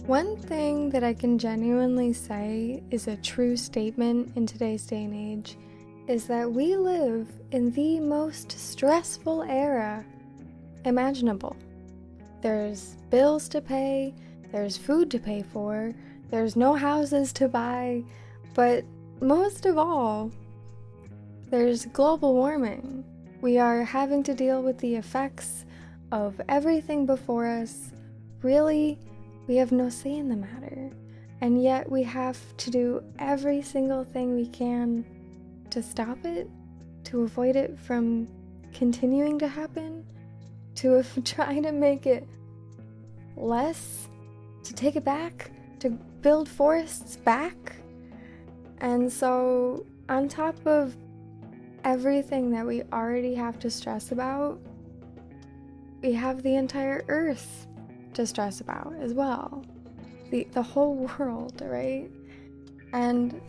One thing that I can genuinely say is a true statement in today's day and age is that we live in the most stressful era imaginable. There's bills to pay, there's food to pay for, there's no houses to buy, but most of all, there's global warming. We are having to deal with the effects of everything before us. Really, we have no say in the matter, and yet we have to do every single thing we can to stop it, to avoid it from continuing to happen, to try to make it less, to take it back, to build forests back. And so, on top of everything that we already have to stress about, we have the entire earth to stress about as well. The whole world, right? And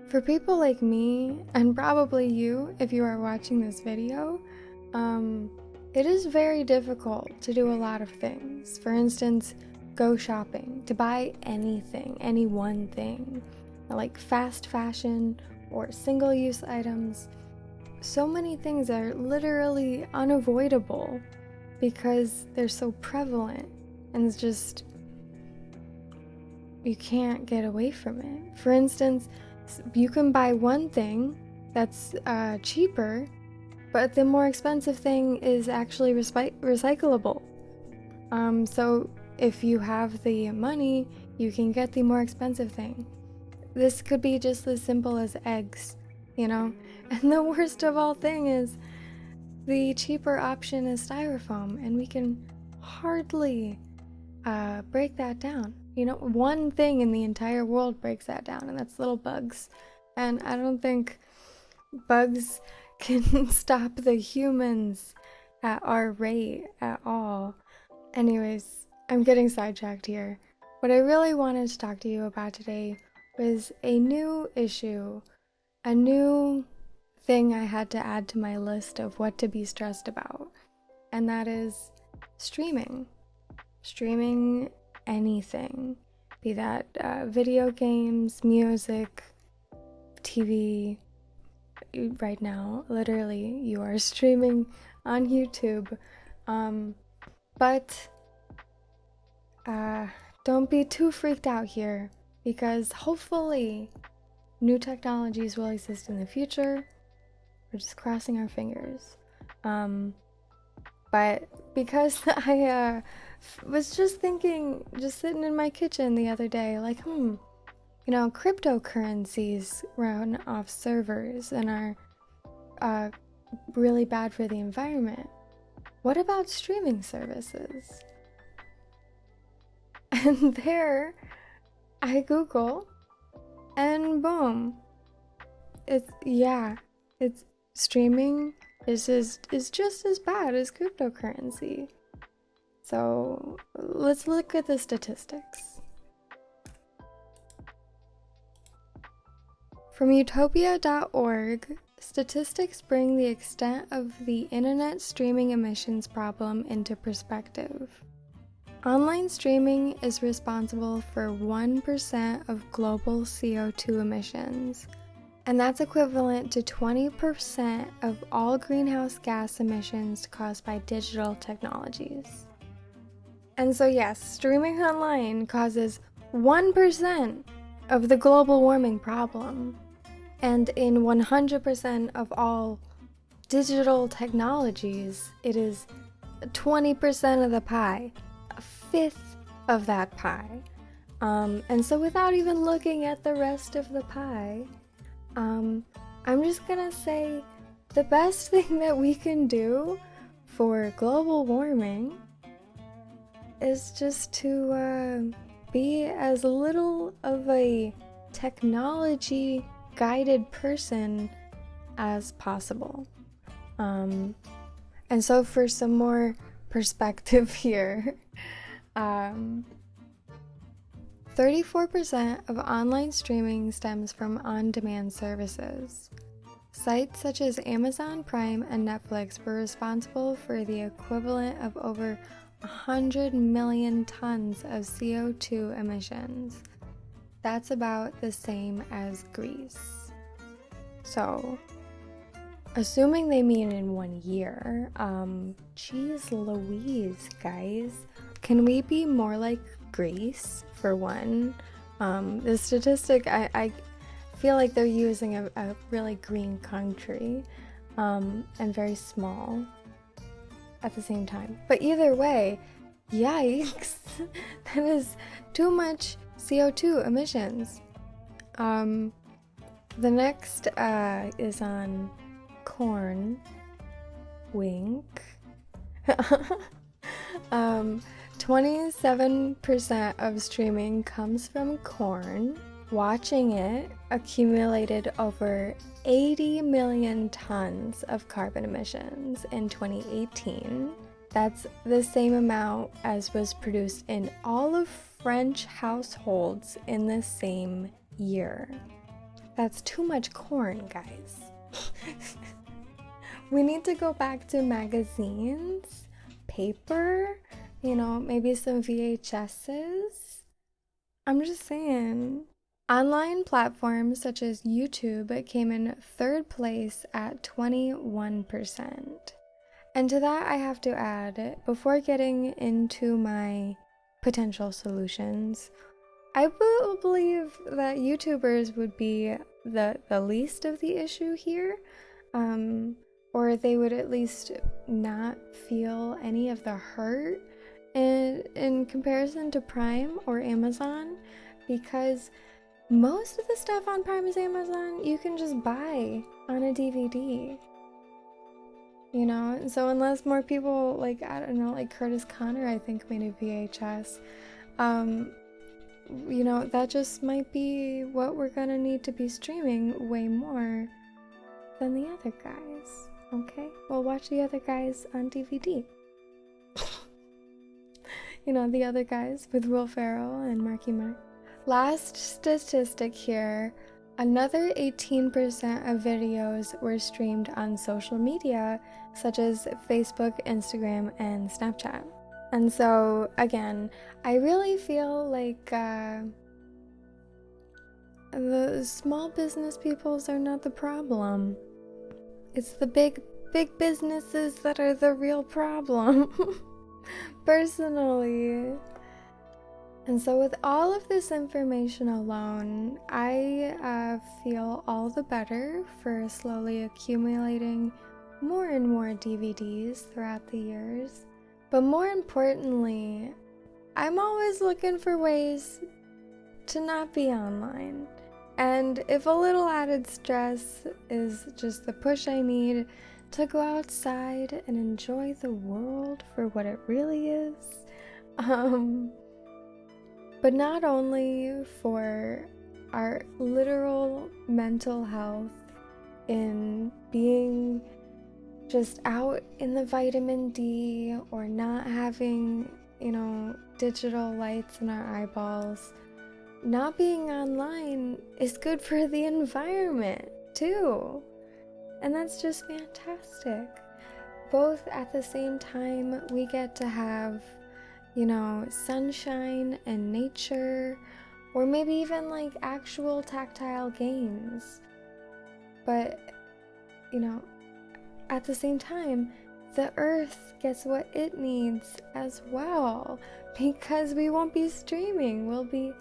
for people like me, and probably you if you are watching this video, it is very difficult to do a lot of things. For instance, go shopping, to buy anything, any one thing, like fast fashion or single-use items. So many things are literally unavoidable because they're so prevalent, and it's just, you can't get away from it. For instance, you can buy one thing that's cheaper, but the more expensive thing is actually recyclable. So if you have the money, you can get the more expensive thing. This could be just as simple as eggs, you know? And the worst of all thing is the cheaper option is styrofoam, and we can hardly break that down. You know, one thing in the entire world breaks that down, and that's little bugs. And I don't think bugs can stop the humans at our rate at all. Anyways, I'm getting sidetracked here. What I really wanted to talk to you about today was a new issue, a new thing I had to add to my list of what to be stressed about, and that is streaming. Streaming anything, be that video games, music, TV. Right now, literally, you are streaming on YouTube. But don't be too freaked out here, because hopefully new technologies will exist in the future. We're just crossing our fingers. But because I was just thinking, just sitting in my kitchen the other day, like, you know, cryptocurrencies run off servers and are really bad for the environment. What about streaming services? And there, I Google, and boom, it's streaming is just as bad as cryptocurrency. So let's look at the statistics. From utopia.org, statistics bring the extent of the internet streaming emissions problem into perspective. Online streaming is responsible for 1% of global CO2 emissions, and that's equivalent to 20% of all greenhouse gas emissions caused by digital technologies. And so yes, streaming online causes 1% of the global warming problem, and in 100% of all digital technologies, it is 20% of the pie, a fifth of that pie. And so without even looking at the rest of the pie, I'm just gonna say the best thing that we can do for global warming is just to be as little of a technology guided person as possible. And so for some more perspective here, 34% of online streaming stems from on-demand services. Sites such as Amazon Prime and Netflix were responsible for the equivalent of over 100 million tons of CO2 emissions. That's about the same as Greece. So, assuming they mean in 1 year, geez Louise, guys. Can we be more like Greece, for one? The statistic, I feel like they're using a really green country, and very small at the same time. But either way, yikes, that is too much CO2 emissions. The next is on corn. Wink. 27% of streaming comes from corn. Watching it accumulated over 80 million tons of carbon emissions in 2018. That's the same amount as was produced in all of French households in the same year. That's too much corn, guys. We need to go back to magazines, paper, maybe some VHSs. I'm just saying. Online platforms such as YouTube came in third place at 21%. And to that I have to add, before getting into my potential solutions, I believe that YouTubers would be the least of the issue here, or they would at least not feel any of the hurt in comparison to Prime or Amazon, because most of the stuff on Prime's Amazon you can just buy on a DVD. So unless more people, like Curtis Connor, I think, made a VHS, that just might be what we're gonna need to be streaming way more than the other guys. Okay? We'll watch the other guys on DVD. The other guys with Will Ferrell and Marky Mark. Last statistic here, another 18% of videos were streamed on social media, such as Facebook, Instagram, and Snapchat. And so, again, I really feel like the small business peoples are not the problem. It's the big businesses that are the real problem, personally. And so with all of this information alone, I feel all the better for slowly accumulating more and more DVDs throughout the years. But more importantly, I'm always looking for ways to not be online. And if a little added stress is just the push I need to go outside and enjoy the world for what it really is, but not only for our literal mental health in being just out in the vitamin D or not having, digital lights in our eyeballs, not being online is good for the environment too. And that's just fantastic. Both at the same time, we get to have sunshine and nature, or maybe even like actual tactile games. But, at the same time, the earth gets what it needs as well, because we won't be streaming. We'll be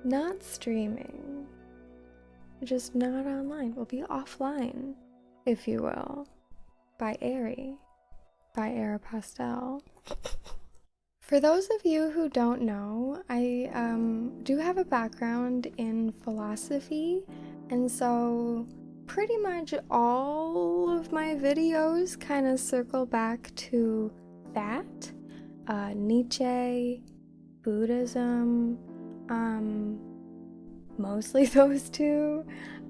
not streaming. Just not online. We'll be offline, if you will. By Airy. By Aeropostale. For those of you who don't know, I do have a background in philosophy, and so pretty much all of my videos kind of circle back to that. Nietzsche, Buddhism, mostly those two.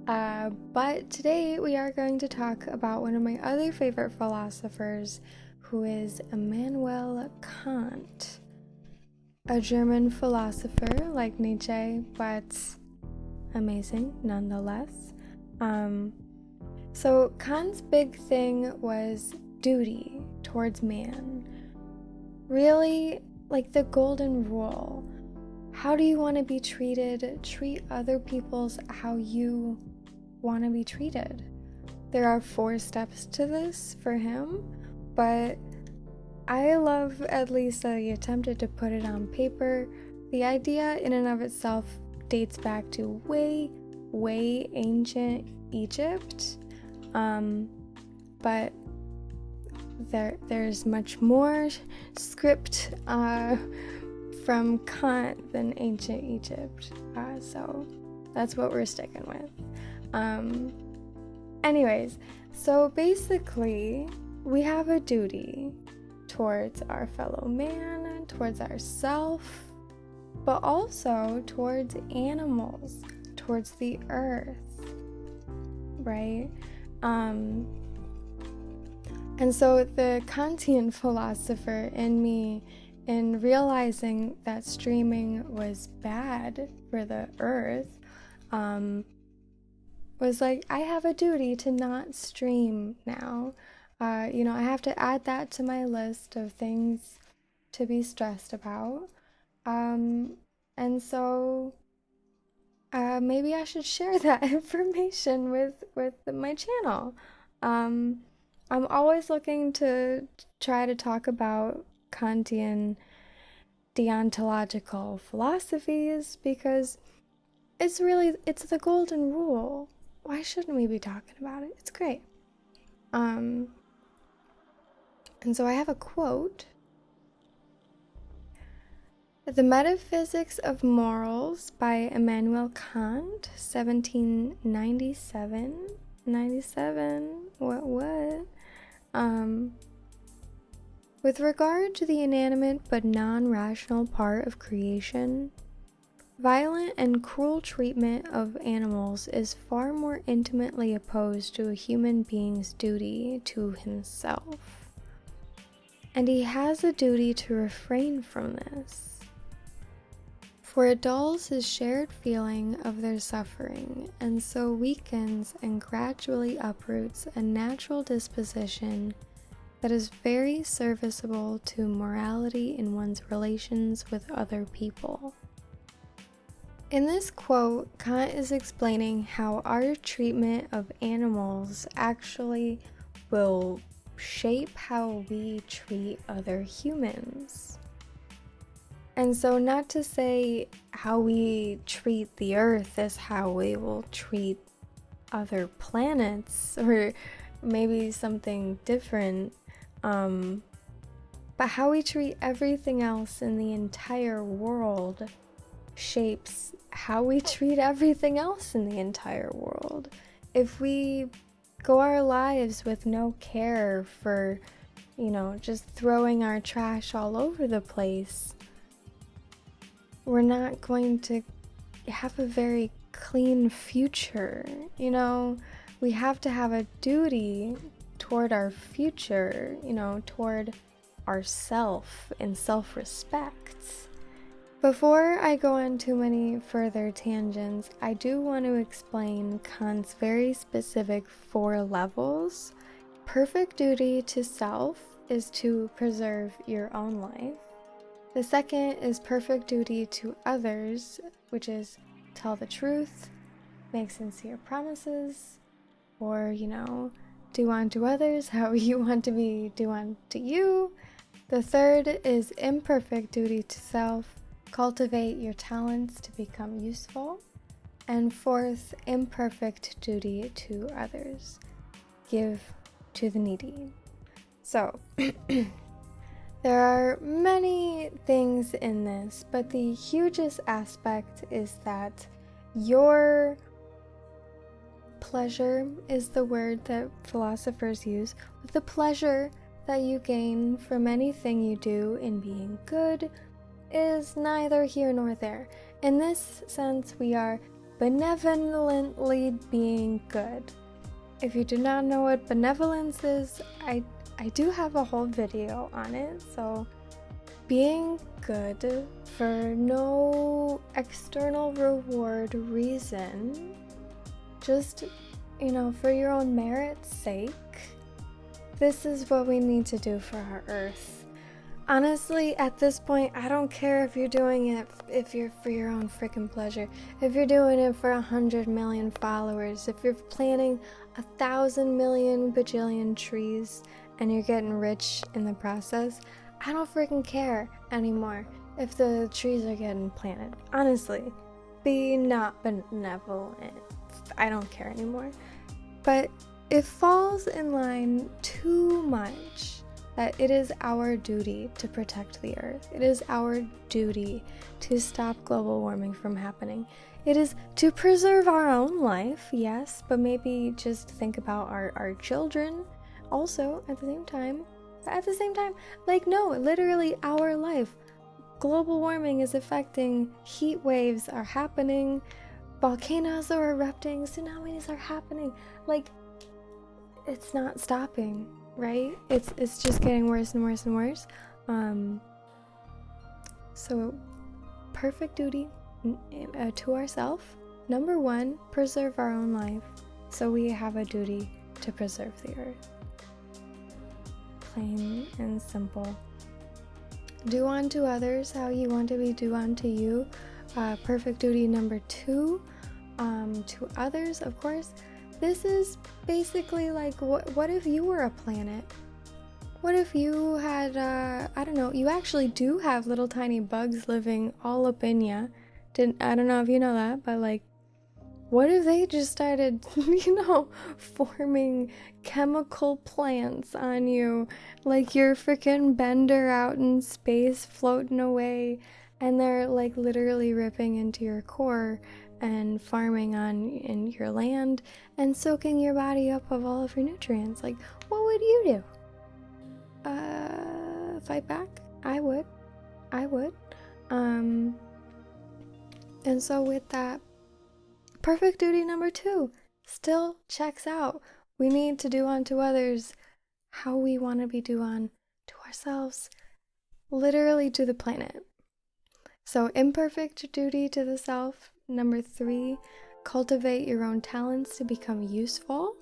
But today we are going to talk about one of my other favorite philosophers, who is Immanuel Kant, a German philosopher like Nietzsche, but amazing nonetheless. So Kant's big thing was duty towards man. really like the golden rule. How do you want to be treated? Treat other people's how you want to be treated. There are 4 steps to this for him, but I love at least that he attempted to put it on paper. The idea in and of itself dates back to way ancient Egypt, but there's much more script from Kant than ancient Egypt, so that's what we're sticking with. Anyways, so basically we have a duty towards our fellow man, towards ourself, but also towards animals, towards the earth, right? And so the Kantian philosopher in me, in realizing that streaming was bad for the earth, was like, I have a duty to not stream now. I have to add that to my list of things to be stressed about. And so maybe I should share that information with my channel. I'm always looking to try to talk about Kantian deontological philosophies because it's the golden rule. Why shouldn't we be talking about it? It's great. And so I have a quote. The Metaphysics of Morals by Immanuel Kant, 1797. 97? What? With regard to the inanimate but non-rational part of creation, violent and cruel treatment of animals is far more intimately opposed to a human being's duty to himself, and he has a duty to refrain from this. For it dulls his shared feeling of their suffering, and so weakens and gradually uproots a natural disposition that is very serviceable to morality in one's relations with other people. In this quote, Kant is explaining how our treatment of animals actually will shape how we treat other humans. And so not to say how we treat the earth is how we will treat other planets or maybe something different, but how we treat everything else in the entire world shapes how we treat everything else in the entire world. If we go our lives with no care for, just throwing our trash all over the place, we're not going to have a very clean future. We have to have a duty toward our future, toward ourself and self-respect. Before I go on too many further tangents, I do want to explain Kant's very specific 4 levels. Perfect duty to self is to preserve your own life. The second is perfect duty to others, which is tell the truth, make sincere promises, or, do unto others how you want to be do unto you. The third is imperfect duty to self, cultivate your talents to become useful. And fourth, imperfect duty to others, give to the needy. So, there are many things in this, but the hugest aspect is that your pleasure is the word that philosophers use. The pleasure that you gain from anything you do in being good is neither here nor there. In this sense, we are benevolently being good. If you do not know what benevolence is, I do have a whole video on it, so being good for no external reward reason, just, for your own merit's sake, this is what we need to do for our earth. Honestly, at this point, I don't care if you're doing it if you're for your own freaking pleasure. If you're doing it for 100 million followers, if you're planting 1,000 million bajillion trees and you're getting rich in the process, I don't freaking care anymore if the trees are getting planted. Honestly, be not benevolent. I don't care anymore. But it falls in line too much that it is our duty to protect the earth. It is our duty to stop global warming from happening. It is to preserve our own life, yes, but maybe just think about our children also at the same time. Like, no, literally our life. Global warming is affecting, heat waves are happening, volcanoes are erupting, tsunamis are happening. Like, it's not stopping. Right? It's just getting worse and worse and worse. So perfect duty to ourselves. Number one, preserve our own life. So we have a duty to preserve the earth. Plain and simple. Do unto others how you want to be do unto you. Perfect duty number two, to others, of course. This is basically like, what if you were a planet? What if you had, I don't know, you actually do have little tiny bugs living all up in you. I don't know if you know that, but like, what if they just started, forming chemical plants on you, like you're freaking Bender out in space floating away, and they're like literally ripping into your core and farming in your land and soaking your body up of all of your nutrients. Like, what would you do? Fight back? I would. And so with that, perfect duty number two still checks out. We need to do unto others how we want to be do unto ourselves, literally to the planet. So imperfect duty to the self. Number three, cultivate your own talents to become useful.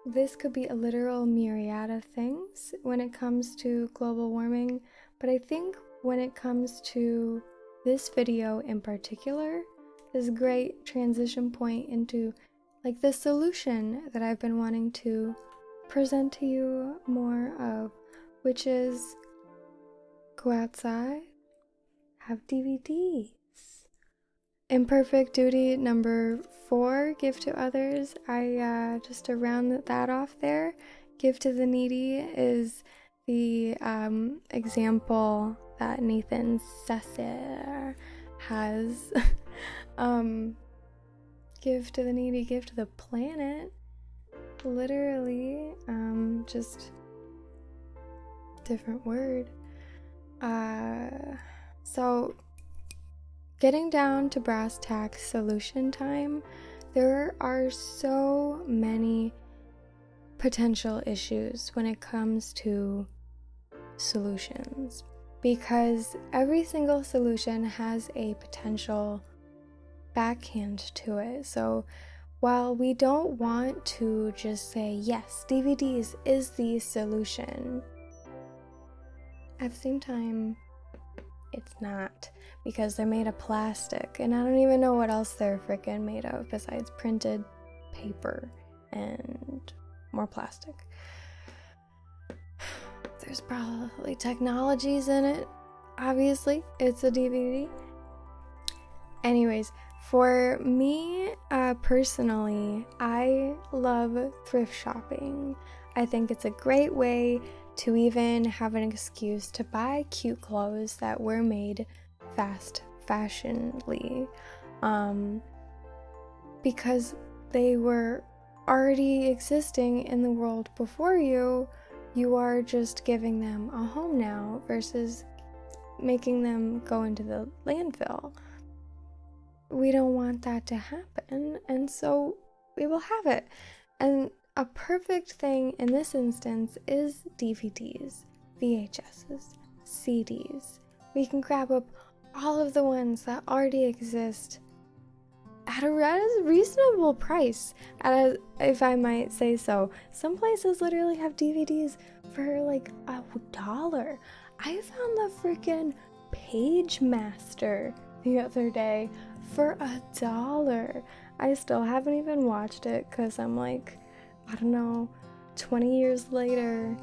This could be a literal myriad of things when it comes to global warming, but I think when it comes to this video in particular, this great transition point into like the solution that I've been wanting to present to you more of, which is go outside, have DVDs. Imperfect duty number four, give to others. I just to round that off there, give to the needy is the example that Nathan Sesser has. Give to the needy, give to the planet. Literally, just different word. So getting down to brass tacks solution time, there are so many potential issues when it comes to solutions, because every single solution has a potential backhand to it. So while we don't want to just say, yes, DVDs is the solution, at the same time, it's not, because they're made of plastic, and I don't even know what else they're freaking made of besides printed paper and more plastic. There's probably technologies in it. Obviously, it's a DVD. Anyways, for me, personally, I love thrift shopping. I think it's a great way to even have an excuse to buy cute clothes that were made fashionably, because they were already existing in the world before you. You are just giving them a home now versus making them go into the landfill. We don't want that to happen, and so we will have it. And a perfect thing in this instance is DVDs, VHSs, CDs. We can grab up all of the ones that already exist at a reasonable price, if I might say so. Some places literally have DVDs for like $1. I found the freaking Page Master the other day for $1. I still haven't even watched it because I'm like, I don't know, 20 years later.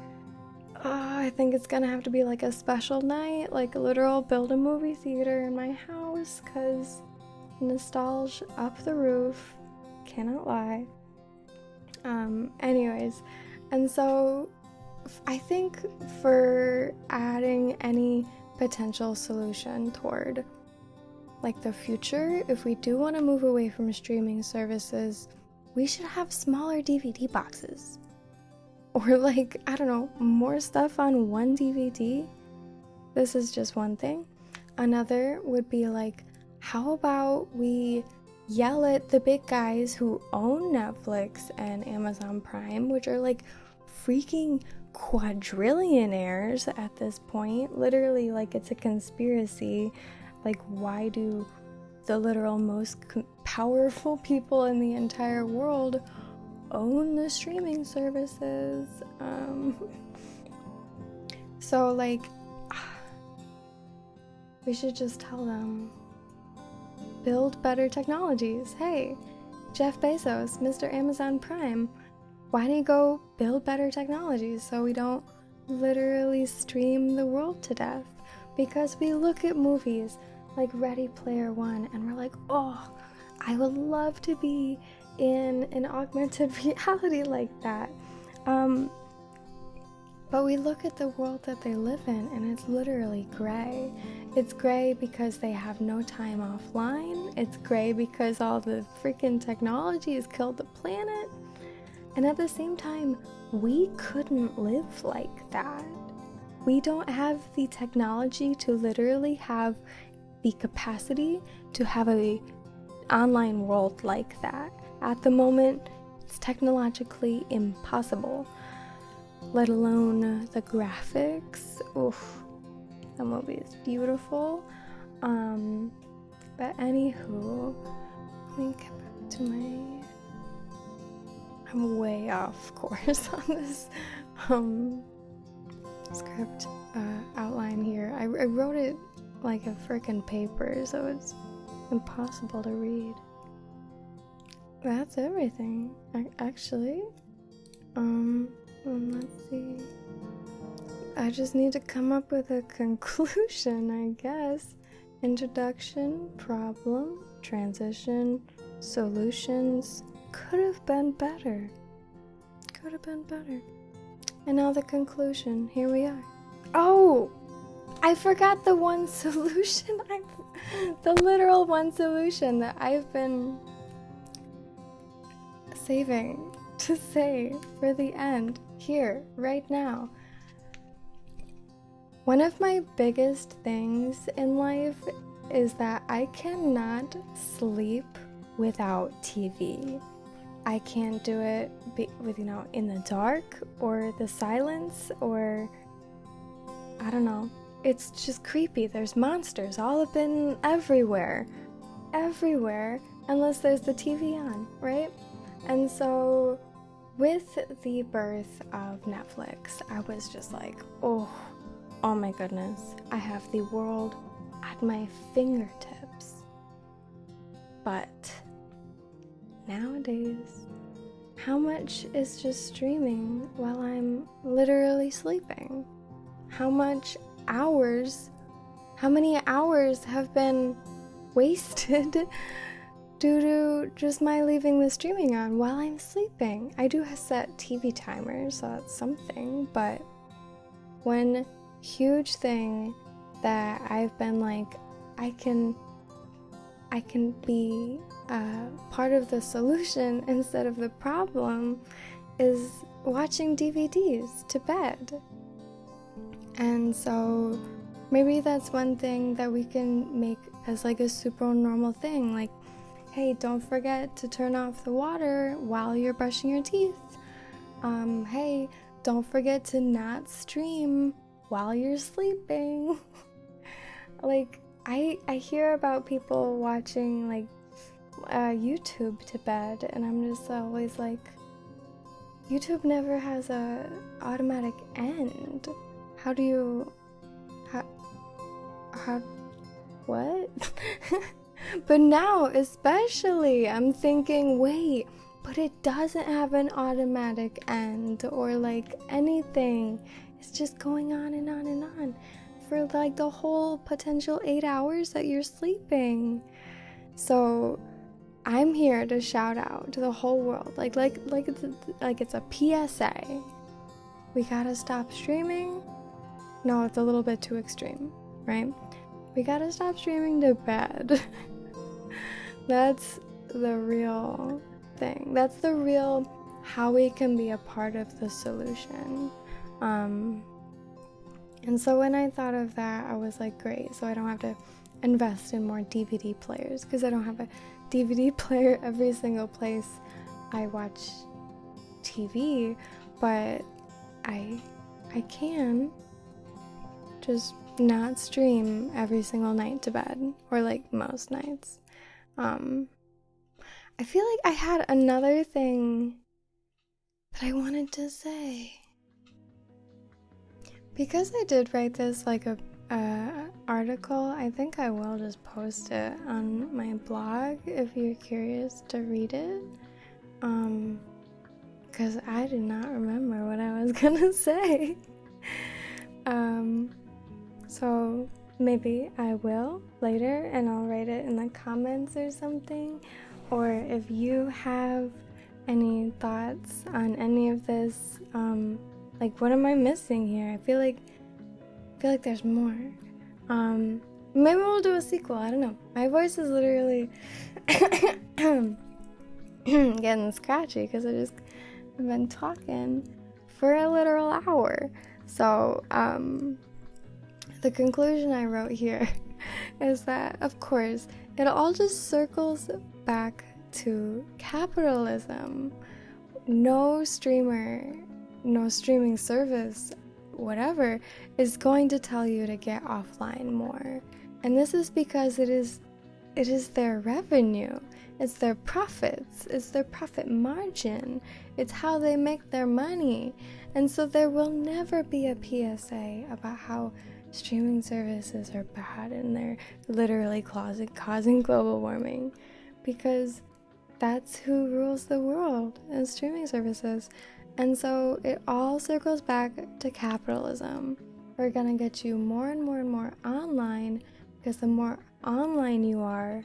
I think it's gonna have to be like a special night, like a literal build a movie theater in my house, because nostalgia up the roof, cannot lie. Anyways, and so I think for adding any potential solution toward like the future, if we do want to move away from streaming services, we should have smaller DVD boxes. Or like, I don't know, more stuff on one DVD. This is just one thing. Another would be like, how about we yell at the big guys who own Netflix and Amazon Prime, which are like freaking quadrillionaires at this point. Literally, like, it's a conspiracy. Like, why do the literal most powerful people in the entire world own the streaming services? So like, we should just tell them, build better technologies. Hey, Jeff Bezos, Mr. Amazon Prime, why don't you go build better technologies so we don't literally stream the world to death? Because we look at movies like Ready Player One and we're like, oh, I would love to be in an augmented reality like that. But we look at the world that they live in and it's literally gray. It's gray because they have no time offline. It's gray because all the freaking technology has killed the planet. And at the same time, we couldn't live like that. We don't have the technology to literally have the capacity to have a online world like that. At the moment, it's technologically impossible, let alone the graphics. Oof, the movie is beautiful. But anywho, let me get back to I'm way off course on this script outline here. I wrote it like a frickin' paper, so it's impossible to read. That's everything, actually. Let's see. I just need to come up with a conclusion, I guess. Introduction, problem, transition, solutions. Could have been better. Could have been better. And now the conclusion. Here we are. Oh! I forgot the one solution. The literal one solution that I've been saving to say for the end. Here, right now. One of my biggest things in life is that I cannot sleep without TV. I can't do it with, in the dark or the silence or, I don't know. It's just creepy. There's monsters all up in everywhere, unless there's the TV on, right? And so with the birth of Netflix, I was just like, oh my goodness, I have the world at my fingertips. But nowadays, how much is just streaming while I'm literally sleeping? How many hours have been wasted due to just my leaving the streaming on while I'm sleeping? I do set TV timers, so that's something, but one huge thing that I've been like, I can be part of the solution instead of the problem is watching DVDs to bed. And so maybe that's one thing that we can make as like a super normal thing, like, hey, don't forget to turn off the water while you're brushing your teeth. Hey, don't forget to not stream while you're sleeping. Like, I hear about people watching like YouTube to bed, and I'm just always like, YouTube never has a automatic end. How do you what? But now, especially, I'm thinking, wait, but it doesn't have an automatic end or like anything. It's just going on and on and on for like the whole potential 8 hours that you're sleeping. So I'm here to shout out to the whole world, like it's a PSA. We gotta stop streaming. No, it's a little bit too extreme, right? We gotta stop streaming to bed. That's the real thing. That's the real how we can be a part of the solution. And so when I thought of that, I was like, great, so I don't have to invest in more DVD players, because I don't have a DVD player every single place I watch TV, but I can just not stream every single night to bed, or like most nights. I feel like I had another thing that I wanted to say, because I did write this like a article. I think I will just post it on my blog if you're curious to read it, because I did not remember what I was gonna say. So maybe I will later, and I'll write it in the comments or something. Or if you have any thoughts on any of this, like what am I missing here? I feel like there's more. Maybe we'll do a sequel. I don't know. My voice is literally getting scratchy because I've been talking for a literal hour. So the conclusion I wrote here is that, of course, it all just circles back to capitalism. No streamer, no streaming service, whatever, is going to tell you to get offline more. And this is because it is their revenue, it's their profits, it's their profit margin, it's how they make their money. And so there will never be a PSA about how streaming services are bad and they're literally causing global warming, because that's who rules the world, is streaming services. And so it all circles back to capitalism. We're gonna get you more and more and more online, because the more online you are,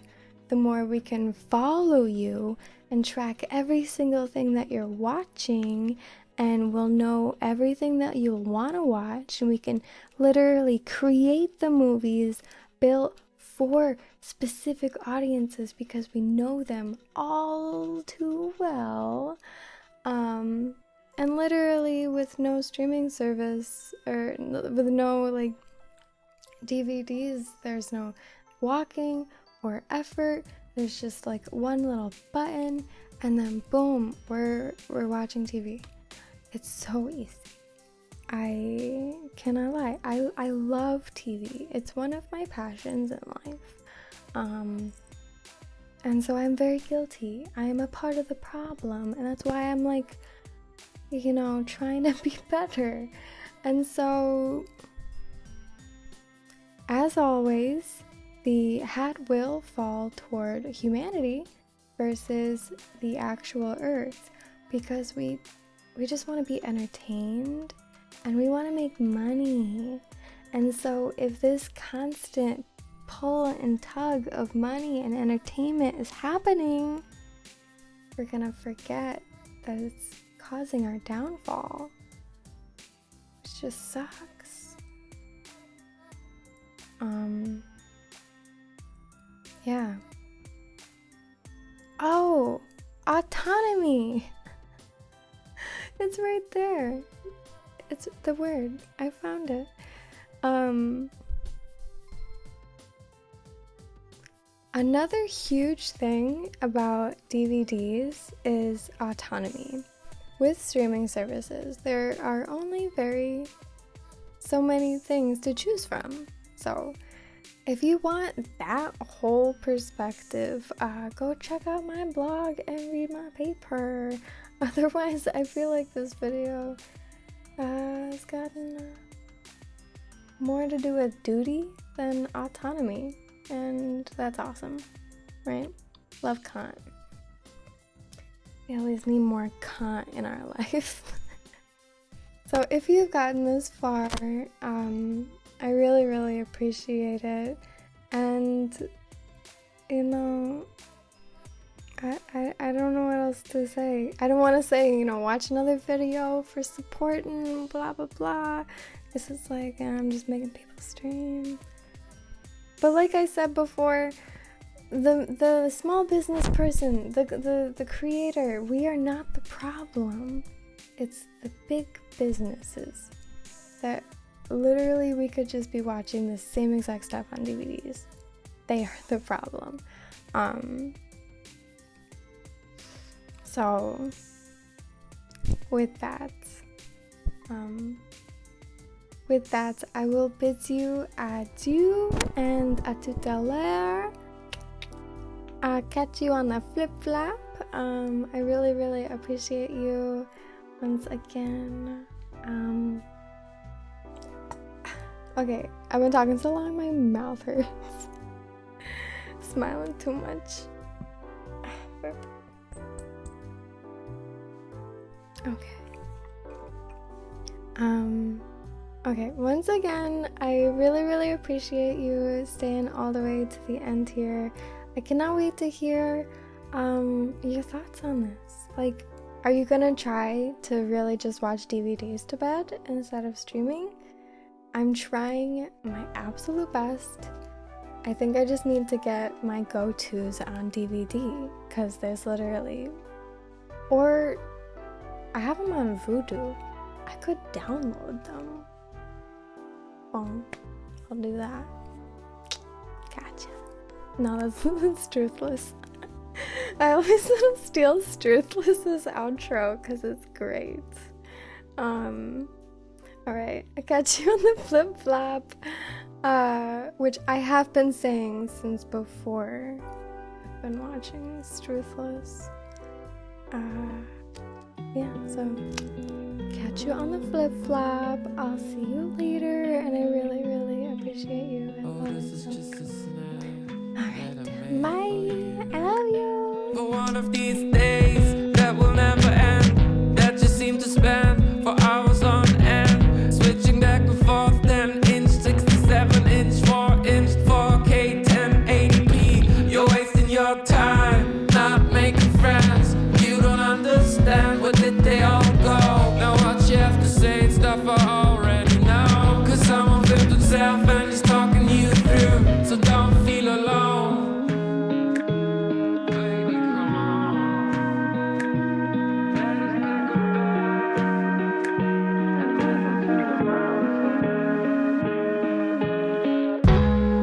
the more we can follow you and track every single thing that you're watching, and we'll know everything that you'll want to watch, and we can literally create the movies built for specific audiences because we know them all too well. And literally with no streaming service, or with no like DVDs, there's no walking or effort. There's just like one little button, and then boom, we're watching TV. It's so easy. I cannot lie. I love TV. It's one of my passions in life. And so I'm very guilty. I am a part of the problem, and that's why I'm like, trying to be better. And so, as always, the hat will fall toward humanity versus the actual earth, because we just want to be entertained and we want to make money. And so if this constant pull and tug of money and entertainment is happening, we're gonna forget that it's causing our downfall, which just sucks. Yeah. Oh, autonomy. It's right there. It's the word. I found it. Another huge thing about DVDs is autonomy. With streaming services, there are only so many things to choose from. So if you want that whole perspective, go check out my blog and read my paper. Otherwise, I feel like this video has gotten more to do with duty than autonomy, and that's awesome, right? Love Kant. We always need more Kant in our life. So if you've gotten this far, I really, really appreciate it. And, you know, I don't know what else to say. I don't want to say, you know, watch another video for support and blah, blah, blah. This is like, I'm just making people stream. But like I said before, the small business person, the creator, we are not the problem. It's the big businesses that literally we could just be watching the same exact stuff on DVDs. They are the problem. So with that, I will bid you adieu and à tout à l'heure. I'll catch you on the flip-flap. I really, really appreciate you once again. Okay, I've been talking so long, my mouth hurts. Smiling too much. Okay. Okay, once again, I really, really appreciate you staying all the way to the end here. I cannot wait to hear your thoughts on this. Like, are you gonna try to really just watch DVDs to bed instead of streaming? I'm trying my absolute best. I think I just need to get my go-tos on DVD, because there's literally... Or I have them on Vudu. I could download them. Well, I'll do that. Gotcha. No, that's Truthless. I always steal Truthless's outro because it's great. Alright, I got you on the flip-flop, which I have been saying since before I've been watching Truthless. Yeah, so catch you on the flip-flop. I'll see you later, and I really, really appreciate you. Alright, bye. I love you. For one of these days